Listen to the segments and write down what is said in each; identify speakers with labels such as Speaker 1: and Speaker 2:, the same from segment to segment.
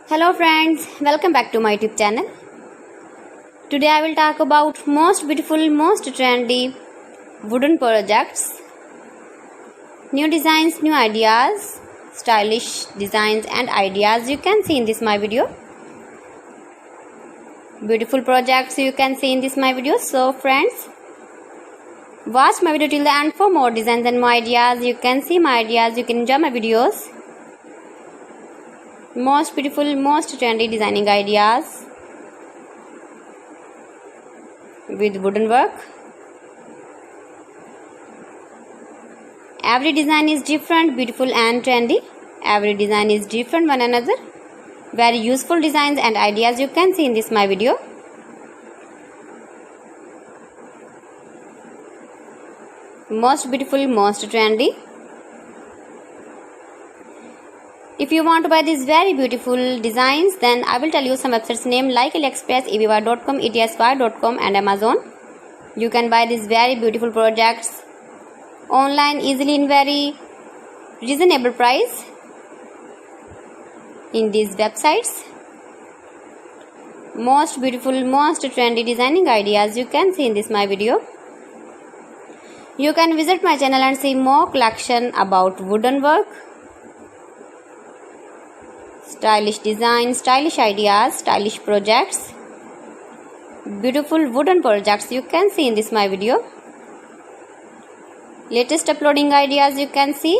Speaker 1: Hello friends, welcome back to my YouTube channel. Today I will talk about most beautiful, most trendy wooden projects, new designs, new ideas, stylish designs and ideas you can see in this my video. Beautiful projects you can see in this my video. So friends, watch my video till the end for more designs and more ideas. You can see my ideas, you can enjoy my videos. Most beautiful, most trendy designing ideas with wooden work. Every design is different, beautiful and trendy. Every design is different one another. Very useful designs and ideas you can see in this my video. Most beautiful, most trendy. If you want to buy these very beautiful designs, then I will tell you some websites name like AliExpress, eBay.com, etsy.com and Amazon. You can buy these very beautiful projects online easily in very reasonable price in these websites. Most beautiful, most trendy designing ideas you can see in this my video. You can visit my channel and see more collection about wooden work, stylish design, stylish ideas, stylish projects, beautiful wooden projects you can see in this my video. Latest uploading ideas you can see.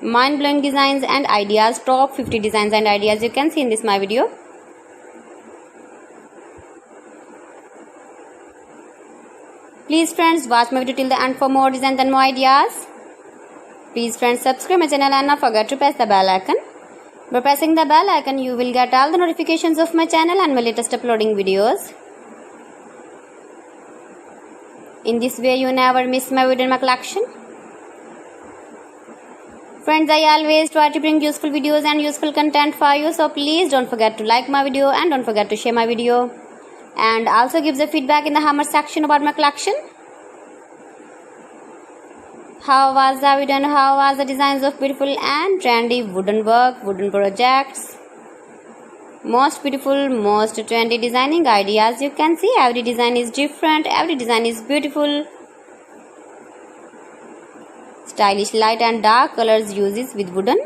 Speaker 1: Mind-blowing designs and ideas, top 50 designs and ideas you can see in this my video. Please friends, watch my video till the end for more designs and more ideas. Please friends, subscribe my channel and not forget to press the bell icon. By pressing the bell icon, you will get all the notifications of my channel and my latest uploading videos. In this way, you never miss my video in my collection. Friends, I always try to bring useful videos and useful content for you. So please don't forget to like my video and don't forget to share my video. And also give the feedback in the comment section about my collection. How was the video and how was the designs of beautiful and trendy wooden work, wooden projects? Most beautiful, most trendy designing ideas you can see. Every design is different, every design is beautiful. Stylish light and dark colors uses with wooden.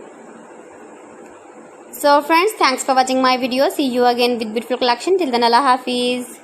Speaker 1: So friends, thanks for watching my video. See you again with beautiful collection. Till then, Allah Hafiz.